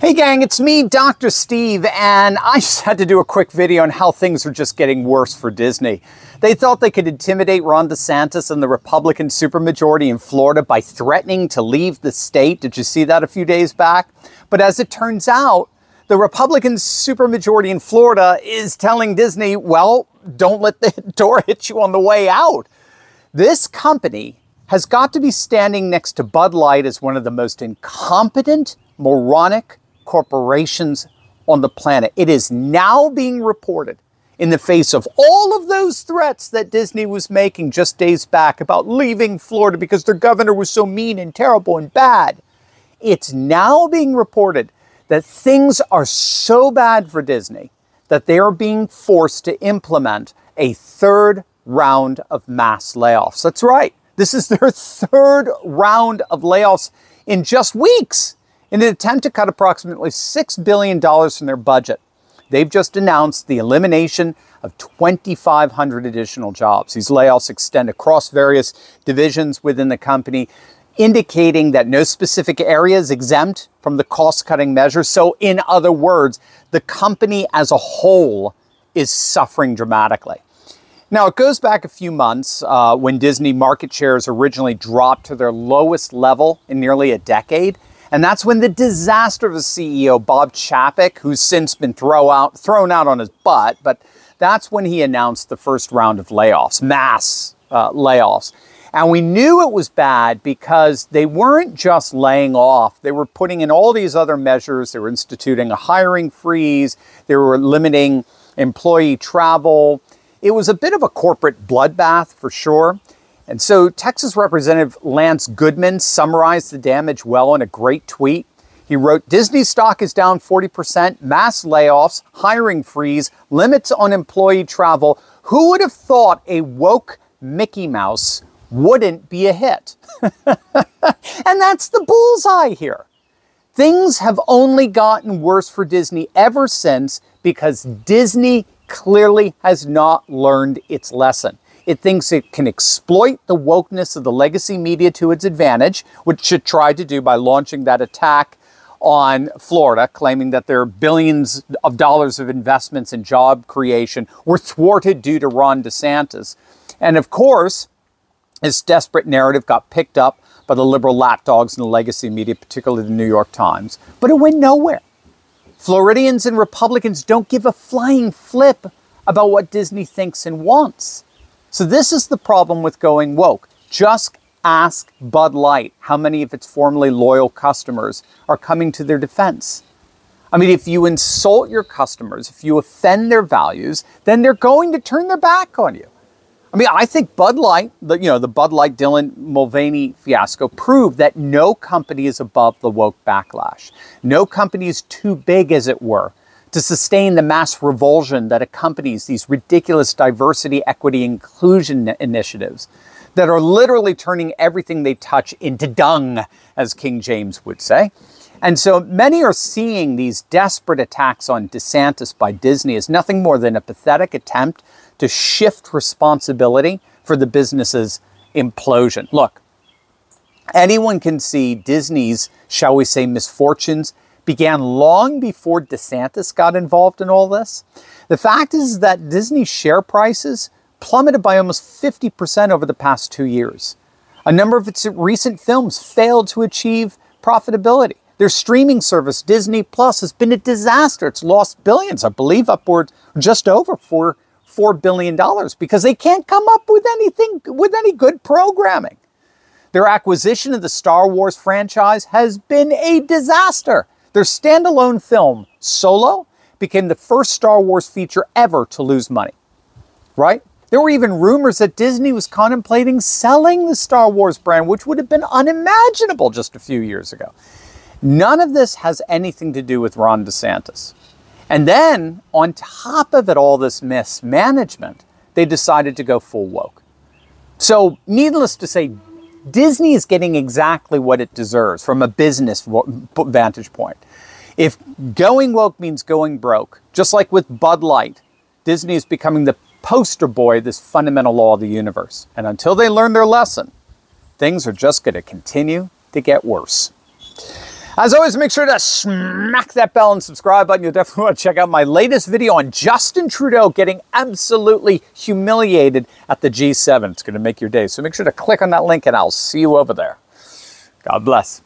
Hey gang, it's me, Dr. Steve, and I just had to do a quick video on how things are just getting worse for Disney. They thought they could intimidate Ron DeSantis and the Republican supermajority in Florida by threatening to leave the state. Did you see that a few days back? But as it turns out, the Republican supermajority in Florida is telling Disney, well, don't let the door hit you on the way out. This company has got to be standing next to Bud Light as one of the most incompetent, moronic corporations on the planet. It is now being reported in the face of all of those threats that Disney was making just days back about leaving Florida because their governor was so mean and terrible and bad. It's now being reported that things are so bad for Disney that they are being forced to implement a third round of mass layoffs. That's right. This is their third round of layoffs in just weeks, in an attempt to cut approximately $6 billion from their budget. They've just announced the elimination of 2,500 additional jobs. These layoffs extend across various divisions within the company, indicating that no specific area is exempt from the cost-cutting measures. So in other words, the company as a whole is suffering dramatically. Now, it goes back a few months when Disney market shares originally dropped to their lowest level in nearly a decade. And that's when the disaster of the CEO, Bob Chapek, who's since been thrown out on his butt, but that's when he announced the first round of layoffs, mass layoffs. And we knew it was bad because they weren't just laying off. They were putting in all these other measures. They were instituting a hiring freeze. They were limiting employee travel. It was a bit of a corporate bloodbath for sure. And so Texas Representative Lance Goodman summarized the damage well in a great tweet. He wrote, "Disney stock is down 40%, mass layoffs, hiring freeze, limits on employee travel. Who would have thought a woke Mickey Mouse wouldn't be a hit?" And that's the bullseye here. Things have only gotten worse for Disney ever since because Disney clearly has not learned its lesson. It thinks it can exploit the wokeness of the legacy media to its advantage, which it tried to do by launching that attack on Florida, claiming that their billions of dollars of investments in job creation were thwarted due to Ron DeSantis. And of course, this desperate narrative got picked up by the liberal lapdogs in the legacy media, particularly the New York Times, but it went nowhere. Floridians and Republicans don't give a flying flip about what Disney thinks and wants. So this is the problem with going woke. Just ask Bud Light how many of its formerly loyal customers are coming to their defense. I mean, if you insult your customers, if you offend their values, then they're going to turn their back on you. I mean, I think Bud Light, the Bud Light Dylan Mulvaney fiasco proved that no company is above the woke backlash. No company is too big, as it were, to sustain the mass revulsion that accompanies these ridiculous diversity, equity, inclusion initiatives that are literally turning everything they touch into dung, as King James would say. And so many are seeing these desperate attacks on DeSantis by Disney as nothing more than a pathetic attempt to shift responsibility for the business's implosion. Look, anyone can see Disney's, shall we say, misfortunes began long before DeSantis got involved in all this. The fact is that Disney's share prices plummeted by almost 50% over the past 2 years. A number of its recent films failed to achieve profitability. Their streaming service, Disney Plus, has been a disaster. It's lost billions, I believe upward just over $4 billion because they can't come up with any good programming. Their acquisition of the Star Wars franchise has been a disaster. Their standalone film, Solo, became the first Star Wars feature ever to lose money, right? There were even rumors that Disney was contemplating selling the Star Wars brand, which would have been unimaginable just a few years ago. None of this has anything to do with Ron DeSantis. And then, on top of it all, this mismanagement, they decided to go full woke. So, needless to say, Disney is getting exactly what it deserves from a business vantage point. If going woke means going broke, just like with Bud Light, Disney is becoming the poster boy of this fundamental law of the universe. And until they learn their lesson, things are just going to continue to get worse. As always, make sure to smack that bell and subscribe button. You'll definitely want to check out my latest video on Justin Trudeau getting absolutely humiliated at the G7. It's going to make your day. So make sure to click on that link and I'll see you over there. God bless.